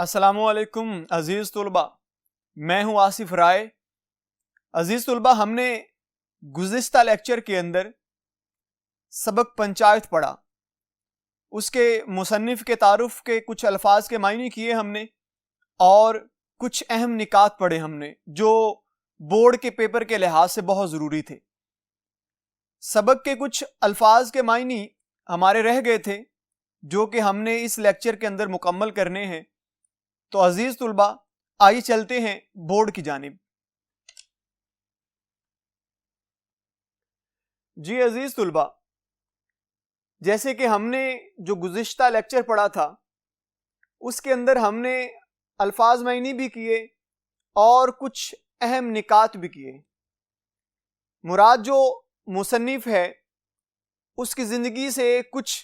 السلام علیکم عزیز طلبہ، میں ہوں آصف رائے۔ عزیز طلبہ، ہم نے گزشتہ لیکچر کے اندر سبق پنچایت پڑھا، اس کے مصنف کے تعارف کے کچھ الفاظ کے معنی کیے ہم نے، اور کچھ اہم نکات پڑھے ہم نے جو بورڈ کے پیپر کے لحاظ سے بہت ضروری تھے۔ سبق کے کچھ الفاظ کے معنی ہمارے رہ گئے تھے جو کہ ہم نے اس لیکچر کے اندر مکمل کرنے ہیں۔ تو عزیز طلبہ، آئیے چلتے ہیں بورڈ کی جانب۔ جی عزیز طلبہ، جیسے کہ ہم نے جو گزشتہ لیکچر پڑھا تھا اس کے اندر ہم نے الفاظ معنی بھی کیے اور کچھ اہم نکات بھی کیے۔ مراد جو مصنف ہے اس کی زندگی سے کچھ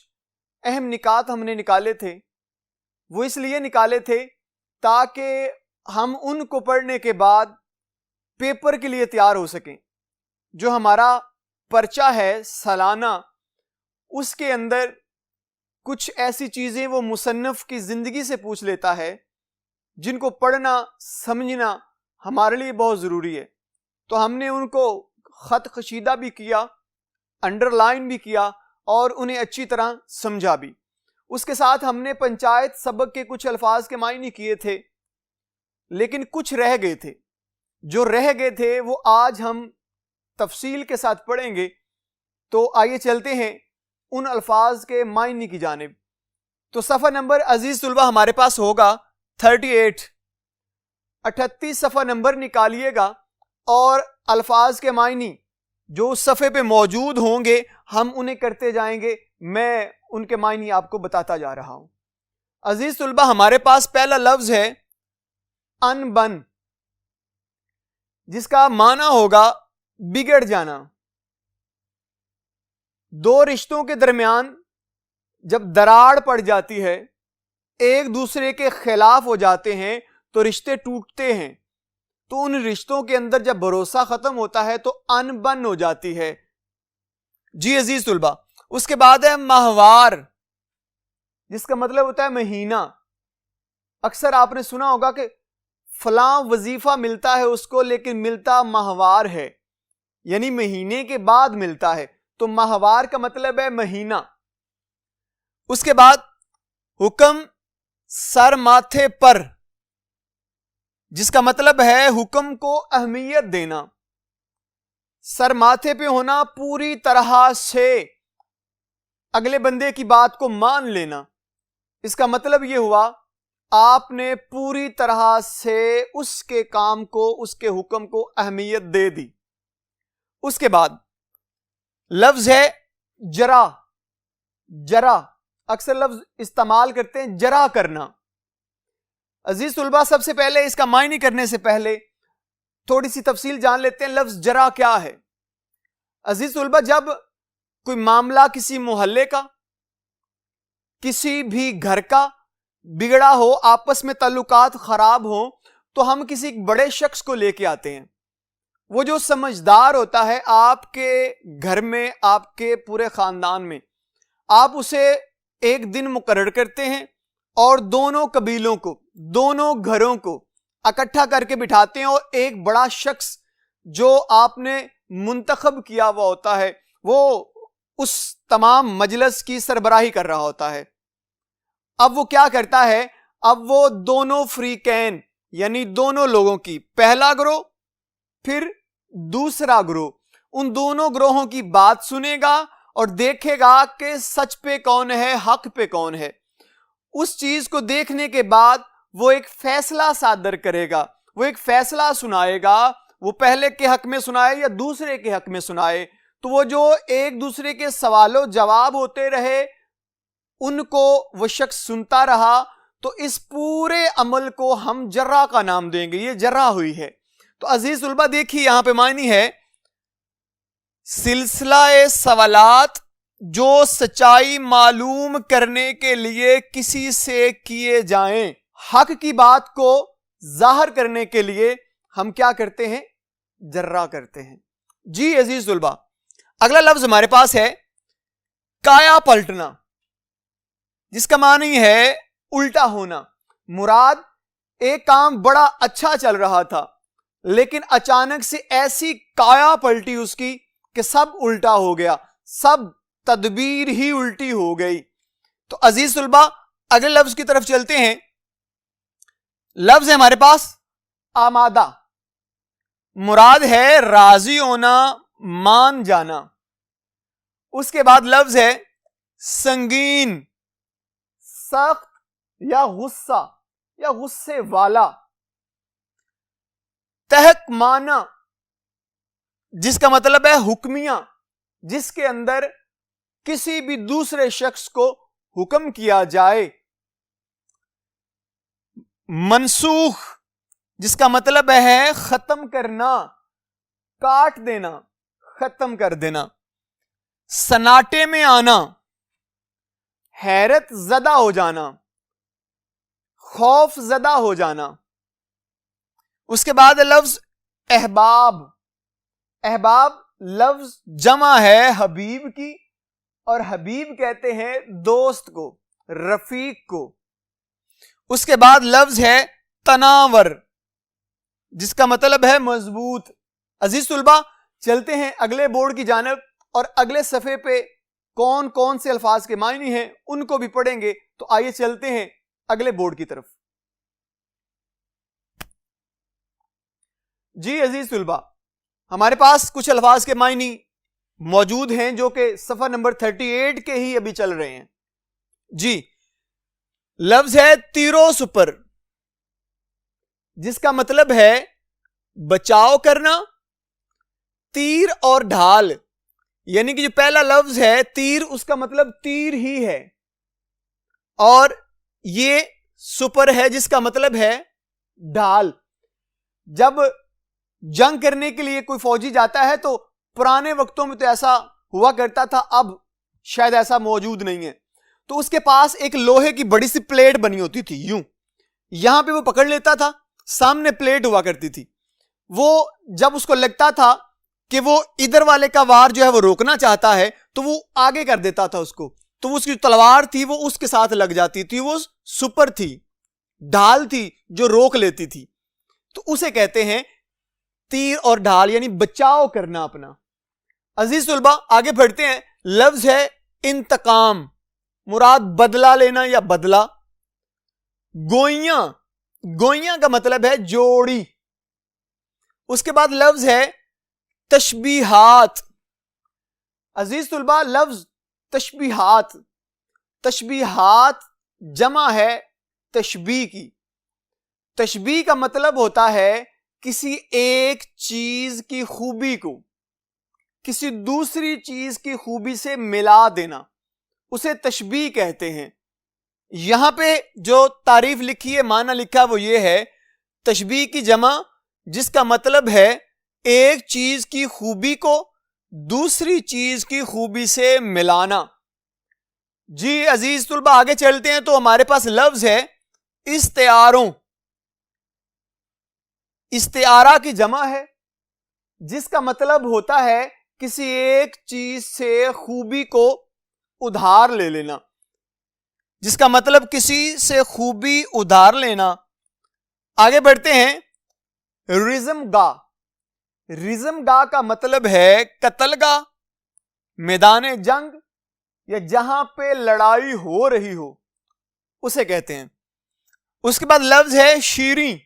اہم نکات ہم نے نکالے تھے۔ وہ اس لیے نکالے تھے تاکہ ہم ان کو پڑھنے کے بعد پیپر کے لیے تیار ہو سکیں۔ جو ہمارا پرچہ ہے سالانہ، اس کے اندر کچھ ایسی چیزیں وہ مصنف کی زندگی سے پوچھ لیتا ہے جن کو پڑھنا سمجھنا ہمارے لیے بہت ضروری ہے۔ تو ہم نے ان کو خط کشیدہ بھی کیا، انڈر لائن بھی کیا اور انہیں اچھی طرح سمجھا بھی۔ اس کے ساتھ ہم نے پنچایت سبق کے کچھ الفاظ کے معنی کیے تھے، لیکن کچھ رہ گئے تھے۔ جو رہ گئے تھے وہ آج ہم تفصیل کے ساتھ پڑھیں گے۔ تو آئیے چلتے ہیں ان الفاظ کے معنی کی جانب۔ تو صفحہ نمبر عزیز طلبہ ہمارے پاس ہوگا 38، 38 صفحہ نمبر نکالیے گا اور الفاظ کے معنی جو اس صفحے پہ موجود ہوں گے ہم انہیں کرتے جائیں گے، میں ان کے معنی آپ کو بتاتا جا رہا ہوں۔ عزیز طلبہ، ہمارے پاس پہلا لفظ ہے ان بن، جس کا معنی ہوگا بگڑ جانا۔ دو رشتوں کے درمیان جب دراڑ پڑ جاتی ہے، ایک دوسرے کے خلاف ہو جاتے ہیں تو رشتے ٹوٹتے ہیں۔ تو ان رشتوں کے اندر جب بھروسہ ختم ہوتا ہے تو ان بن ہو جاتی ہے۔ جی عزیز طلبہ، اس کے بعد ہے ماہوار، جس کا مطلب ہوتا ہے مہینہ۔ اکثر آپ نے سنا ہوگا کہ فلاں وظیفہ ملتا ہے اس کو لیکن ملتا ماہوار ہے، یعنی مہینے کے بعد ملتا ہے۔ تو ماہوار کا مطلب ہے مہینہ۔ اس کے بعد حکم سر ماتھے پر، جس کا مطلب ہے حکم کو اہمیت دینا، سر ماتھے پہ ہونا، پوری طرح سے اگلے بندے کی بات کو مان لینا۔ اس کا مطلب یہ ہوا آپ نے پوری طرح سے اس کے کام کو، اس کے حکم کو اہمیت دے دی۔ اس کے بعد لفظ ہے جرا، جرا اکثر لفظ استعمال کرتے ہیں جرا کرنا۔ عزیز طلبہ، سب سے پہلے اس کا معنی کرنے سے پہلے تھوڑی سی تفصیل جان لیتے ہیں لفظ جرا کیا ہے۔ عزیز طلبہ، جب کوئی معاملہ کسی محلے کا، کسی بھی گھر کا بگڑا ہو، آپس میں تعلقات خراب ہوں، تو ہم کسی بڑے شخص کو لے کے آتے ہیں۔ وہ جو سمجھدار ہوتا ہے آپ کے گھر میں، آپ کے پورے خاندان میں، آپ اسے ایک دن مقرر کرتے ہیں اور دونوں قبیلوں کو، دونوں گھروں کو اکٹھا کر کے بٹھاتے ہیں، اور ایک بڑا شخص جو آپ نے منتخب کیا ہوا ہوتا ہے وہ اس تمام مجلس کی سربراہی کر رہا ہوتا ہے۔ اب وہ کیا کرتا ہے؟ اب وہ دونوں فریقین یعنی دونوں لوگوں کی، پہلا گروہ پھر دوسرا گروہ، ان دونوں گروہوں کی بات سنے گا اور دیکھے گا کہ سچ پہ کون ہے، حق پہ کون ہے۔ اس چیز کو دیکھنے کے بعد وہ ایک فیصلہ صادر کرے گا، وہ ایک فیصلہ سنائے گا، وہ پہلے کے حق میں سنائے یا دوسرے کے حق میں سنائے۔ تو وہ جو ایک دوسرے کے سوال و جواب ہوتے رہے ان کو وہ شخص سنتا رہا، تو اس پورے عمل کو ہم جرہ کا نام دیں گے، یہ جرہ ہوئی ہے۔ تو عزیز طلبہ دیکھیے یہاں پہ معنی ہے سلسلہ سوالات جو سچائی معلوم کرنے کے لیے کسی سے کیے جائیں، حق کی بات کو ظاہر کرنے کے لیے ہم کیا کرتے ہیں؟ جرہ کرتے ہیں۔ جی عزیز طلبہ، اگلا لفظ ہمارے پاس ہے کایا پلٹنا، جس کا معنی ہے الٹا ہونا۔ مراد ایک کام بڑا اچھا چل رہا تھا لیکن اچانک سے ایسی کایا پلٹی اس کی کہ سب الٹا ہو گیا, سب تدبیر ہی الٹی ہو گئی. تو عزیز طلبہ اگلے لفظ کی طرف چلتے ہیں. لفظ ہے ہمارے پاس آمادہ, مراد ہے راضی ہونا, مان جانا. اس کے بعد لفظ ہے سنگین, سخت یا غصہ یا غصے والا. تحق مانا جس کا مطلب ہے حکمیہ, جس کے اندر کسی بھی دوسرے شخص کو حکم کیا جائے. منسوخ جس کا مطلب ہے ختم کرنا, کاٹ دینا, ختم کر دینا. سناٹے میں آنا, حیرت زدہ ہو جانا, خوف زدہ ہو جانا. اس کے بعد لفظ احباب. احباب لفظ جمع ہے حبیب کی, اور حبیب کہتے ہیں دوست کو, رفیق کو. اس کے بعد لفظ ہے تناور جس کا مطلب ہے مضبوط. عزیز طلبہ چلتے ہیں اگلے بورڈ کی جانب, اور اگلے صفحے پہ کون کون سے الفاظ کے معنی ہیں ان کو بھی پڑھیں گے. تو آئیے چلتے ہیں اگلے بورڈ کی طرف. جی عزیز طلبہ ہمارے پاس کچھ الفاظ کے معنی موجود ہیں جو کہ صفحہ نمبر 38 کے ہی ابھی چل رہے ہیں. جی لفظ ہے تیرو سپر جس کا مطلب ہے بچاؤ کرنا. تیر اور ڈھال, یعنی کہ جو پہلا لفظ ہے تیر, اس کا مطلب تیر ہی ہے, اور یہ سپر ہے جس کا مطلب ہے ڈھال. جب جنگ کرنے کے لیے کوئی فوجی جاتا ہے تو پرانے وقتوں میں تو ایسا ہوا کرتا تھا, اب شاید ایسا موجود نہیں ہے, تو اس کے پاس ایک لوہے کی بڑی سی پلیٹ بنی ہوتی تھی, یوں یہاں پہ وہ پکڑ لیتا تھا, سامنے پلیٹ ہوا کرتی تھی. وہ جب اس کو لگتا تھا کہ وہ ادھر والے کا وار جو ہے وہ روکنا چاہتا ہے تو وہ آگے کر دیتا تھا اس کو, تو وہ اس کی تلوار تھی وہ اس کے ساتھ لگ جاتی تھی. وہ سپر تھی, ڈھال تھی جو روک لیتی تھی. تو اسے کہتے ہیں تیر اور ڈھال, یعنی بچاؤ کرنا اپنا. عزیز طلبہ آگے بڑھتے ہیں. لفظ ہے انتقام, مراد بدلہ لینا یا بدلہ. گوئیاں, گوئیاں کا مطلب ہے جوڑی. اس کے بعد لفظ ہے تشبیہات. عزیز طلبہ لفظ تشبیہات, تشبیہات جمع ہے تشبیہ کی. تشبیہ کا مطلب ہوتا ہے کسی ایک چیز کی خوبی کو کسی دوسری چیز کی خوبی سے ملا دینا, اسے تشبیہ کہتے ہیں. یہاں پہ جو تعریف لکھی ہے, معنی لکھا وہ یہ ہے, تشبیہ کی جمع جس کا مطلب ہے ایک چیز کی خوبی کو دوسری چیز کی خوبی سے ملانا. جی عزیز طلبہ آگے چلتے ہیں. تو ہمارے پاس لفظ ہے استعاروں. استعارہ کی جمع ہے جس کا مطلب ہوتا ہے کسی ایک چیز سے خوبی کو ادھار لے لینا, جس کا مطلب کسی سے خوبی ادھار لینا. آگے بڑھتے ہیں. رزم گاہ. رزم گاہ کا مطلب ہے قتل گاہ, میدان جنگ, یا جہاں پہ لڑائی ہو رہی ہو اسے کہتے ہیں. اس کے بعد لفظ ہے شیریں,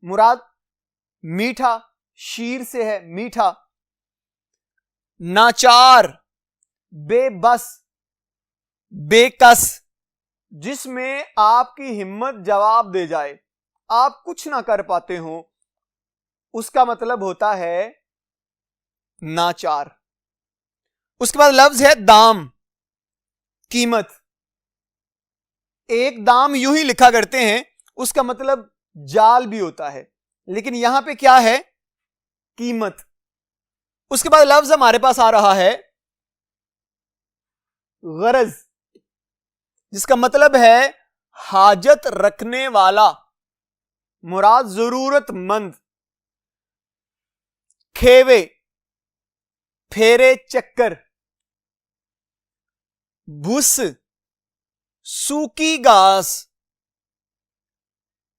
مراد میٹھا, شیر سے ہے میٹھا. ناچار, بے بس, بے کس, جس میں آپ کی ہمت جواب دے جائے, آپ کچھ نہ کر پاتے ہوں, اس کا مطلب ہوتا ہے ناچار. اس کے بعد لفظ ہے دام, قیمت. ایک دام یوں ہی لکھا کرتے ہیں, اس کا مطلب جال بھی ہوتا ہے, لیکن یہاں پہ کیا ہے, قیمت. اس کے بعد لفظ ہمارے پاس آ رہا ہے غرض, جس کا مطلب ہے حاجت رکھنے والا, مراد ضرورت مند. کھیوے, پھیرے چکر. بھس, سوکی گھاس.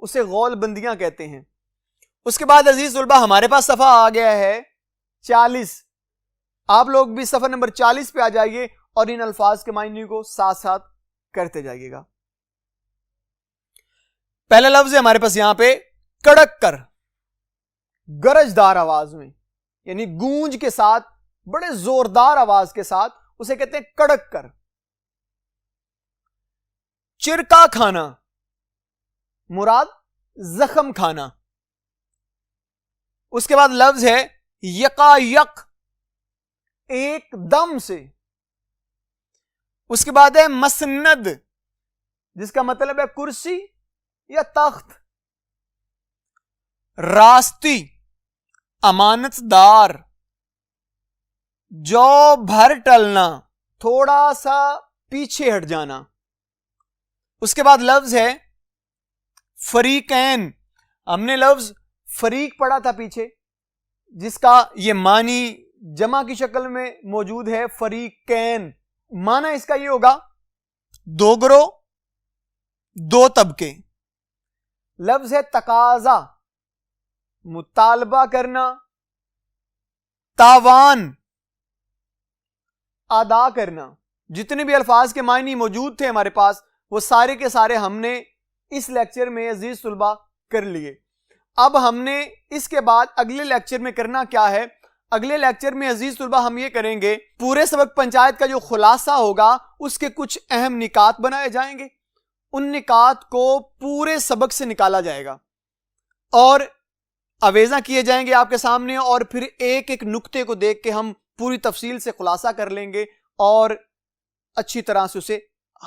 اسے غول بندیاں کہتے ہیں۔ اس کے بعد عزیز طلبہ ہمارے پاس صفحہ آ گیا ہے 40۔ آپ لوگ بھی صفحہ نمبر 40 پہ آ جائیے اور ان الفاظ کے معنی کو ساتھ ساتھ کرتے جائیے گا۔ پہلا لفظ ہے ہمارے پاس یہاں پہ کڑک کر، گرجدار آواز میں، یعنی گونج کے ساتھ، بڑے زوردار آواز کے ساتھ، اسے کہتے ہیں کڑک کر۔ چرکا کھانا، مراد زخم کھانا۔ اس کے بعد لفظ ہے یکا یک، ایک دم سے۔ اس کے بعد ہے مسند، جس کا مطلب ہے کرسی یا تخت۔ راستی، امانت دار۔ جو بھر ٹلنا، تھوڑا سا پیچھے ہٹ جانا۔ اس کے بعد لفظ ہے فریقین۔ ہم نے لفظ فریق پڑھا تھا پیچھے، جس کا یہ معنی جمع کی شکل میں موجود ہے، فریقین۔ معنی اس کا یہ ہوگا دو گروہ، دو طبقے۔ لفظ ہے تقاضا، مطالبہ کرنا، تاوان، ادا کرنا۔ جتنے بھی الفاظ کے معنی موجود تھے ہمارے پاس، وہ سارے کے سارے ہم نے اس لیکچر میں عزیز طلبہ کر لیے۔ اب ہم نے اس کے بعد اگلے لیکچر میں کرنا کیا ہے؟ اگلے لیکچر میں عزیز طلبہ ہم یہ کریں گے، پورے سبق پنچایت کا جو خلاصہ ہوگا اس کے کچھ اہم نکات بنائے جائیں گے، ان نکات کو پورے سبق سے نکالا جائے گا اور اویزاں کیے جائیں گے آپ کے سامنے، اور پھر ایک ایک نکتے کو دیکھ کے ہم پوری تفصیل سے خلاصہ کر لیں گے اور اچھی طرح سے اسے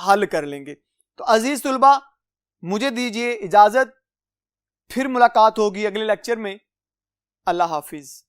حل کر لیں گے۔ تو عزیز طلبہ مجھے دیجیے اجازت، پھر ملاقات ہوگی اگلے لیکچر میں۔ اللہ حافظ۔